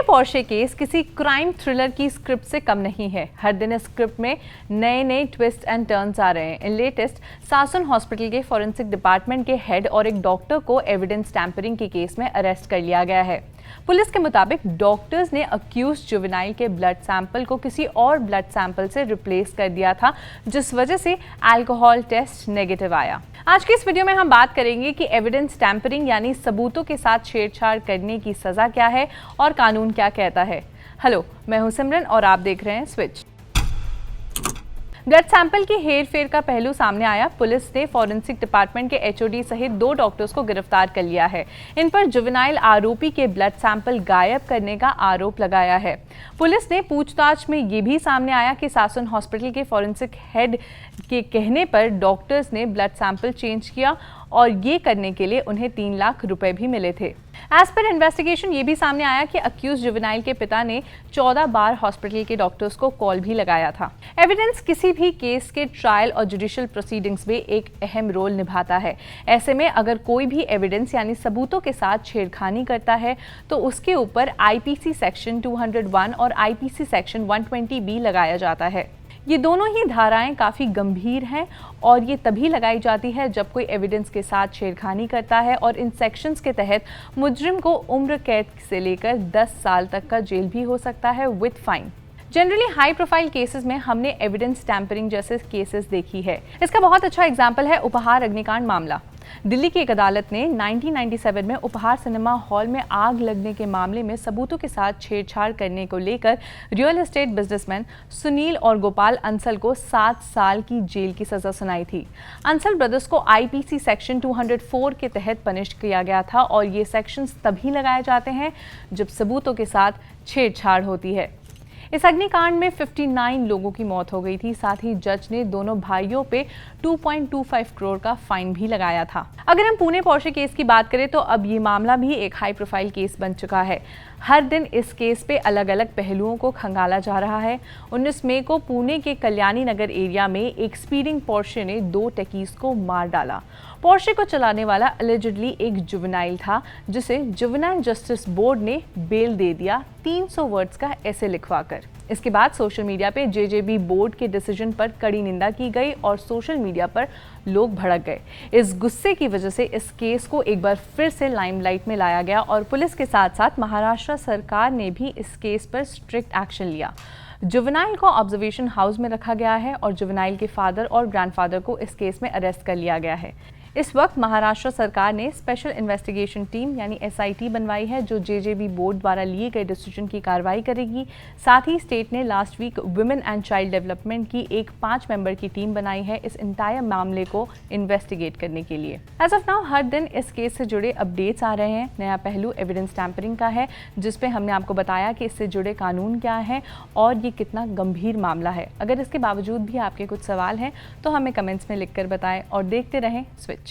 Porsche case किसी crime thriller की script से कम नहीं है। हर दिन इस स्क्रिप्ट में नए नए ट्विस्ट एंड टर्न्स आ रहे हैं। इन लेटेस्ट सासन हॉस्पिटल के फॉरेंसिक डिपार्टमेंट के हेड और एक डॉक्टर को एविडेंस टैंपरिंग के केस में अरेस्ट कर लिया गया है। पुलिस के मुताबिक डॉक्टर्स ने अक्यूज जुवेनाइल के ब्लड सैंपल को किसी और ब्लड सैंपल से रिप्लेस कर दिया था, जिस वजह से अल्कोहल टेस्ट नेगेटिव आया। आज की इस वीडियो में हम बात करेंगे कि एविडेंस टैंपरिंग यानी सबूतों के साथ छेड़छाड़ करने की सजा क्या है और कानून क्या कहता है। हेलो, मैं हूं सिमरन और आप देख रहे हैं स्विच। ब्लड सैंपल की हेरफेर का पहलू सामने आया। पुलिस ने फॉरेंसिक डिपार्टमेंट के एचओडी सहित 2 डॉक्टर्स को गिरफ्तार कर लिया है। इन पर जुवेनाइल आरोपी के ब्लड सैंपल गायब करने का आरोप लगाया है। पुलिस ने पूछताछ में ये भी सामने आया कि सासन हॉस्पिटल के फॉरेंसिक हेड के कहने पर डॉक्टर्स ने ब्लड सैंपल चेंज किया और ये करने के लिए उन्हें 3 लाख रुपए भी मिले थे। एज पर इन्वेस्टिगेशन ये भी सामने आया कि अक्यूज जुवेनाइल के पिता ने 14 बार हॉस्पिटल के डॉक्टर्स को कॉल भी लगाया था। एविडेंस किसी भी केस के ट्रायल और जुडिशियल प्रोसीडिंग्स में एक अहम रोल निभाता है। ऐसे में अगर कोई भी एविडेंस यानी सबूतों के साथ छेड़खानी करता है तो उसके ऊपर आईपीसी सेक्शन 201 और आईपीसी सेक्शन 120B लगाया जाता है। ये दोनों ही धाराएं काफ़ी गंभीर हैं और ये तभी लगाई जाती है जब कोई एविडेंस के साथ छेड़खानी करता है और इन सेक्शंस के तहत मुजरिम को उम्र कैद से लेकर 10 साल तक का जेल भी हो सकता है with fine. Generally high profile cases में हमने एविडेंस टैंपरिंग जैसे केसेस देखी है। इसका बहुत अच्छा एग्जाम्पल है उपहार अग्निकांड मामला। दिल्ली की एक अदालत ने 1997 में उपहार सिनेमा हॉल में आग लगने के मामले में सबूतों के साथ छेड़छाड़ करने को लेकर रियल एस्टेट बिजनेसमैन सुनील और गोपाल अंसल को 7 साल की जेल की सजा सुनाई थी। अंसल ब्रदर्स को आईपीसी सेक्शन 204 के तहत पनिश किया गया था और ये सेक्शंस तभी लगाए जाते हैं जब सबूतों के साथ छेड़छाड़ होती है। इस अग्निकांड में 59 लोगों की मौत हो गई थी। साथ ही जज ने दोनों भाइयों पे 2.25 करोड़ का फाइन भी लगाया था। अगर हम पुणे पोर्शे केस की बात करें तो अब ये मामला भी एक हाई प्रोफाइल केस बन चुका है। हर दिन इस केस पे अलग अलग पहलुओं को खंगाला जा रहा है। 19 मई को पुणे के कल्याणी नगर एरिया में एक स्पीडिंग पोर्शे ने 2 टेकीस को मार डाला। पोर्शे को चलाने वाला अलिजिडली एक जुवेनाइल था, जिसे जुवेनाइल जस्टिस बोर्ड ने बेल दे दिया 300 वर्ड्स का ऐसे लिखवाकर। इसके बाद सोशल मीडिया पे जेजेबी बोर्ड के डिसीजन पर कड़ी निंदा की गई और सोशल मीडिया पर लोग भड़क गए। इस गुस्से की वजह से इस केस को एक बार फिर से लाइमलाइट में लाया गया और पुलिस के साथ साथ महाराष्ट्र सरकार ने भी इस केस पर स्ट्रिक्ट एक्शन लिया। जुवेनाइल को ऑब्जर्वेशन हाउस में रखा गया है और जुवेनाइल के फादर और ग्रैंडफादर को इस केस में अरेस्ट कर लिया गया है। इस वक्त महाराष्ट्र सरकार ने स्पेशल इन्वेस्टिगेशन टीम यानी SIT बनवाई है, जो जेजेबी बोर्ड द्वारा लिए गए डिसीजन की कार्रवाई करेगी। साथ ही स्टेट ने last week women and child development की एक 5 मेंबर की टीम बनाई है इस इंटायर मामले को इन्वेस्टिगेट करने के लिए। एज ऑफ नाउ हर दिन इस केस से जुड़े अपडेट्स आ रहे हैं। नया पहलू एविडेंस टैंपरिंग का है, जिसपे हमने आपको बताया कि इससे जुड़े कानून क्या है और ये कितना गंभीर मामला है। अगर इसके बावजूद भी आपके कुछ सवाल हैं तो हमें कमेंट्स में लिखकर बताएं और देखते रहें स्विच।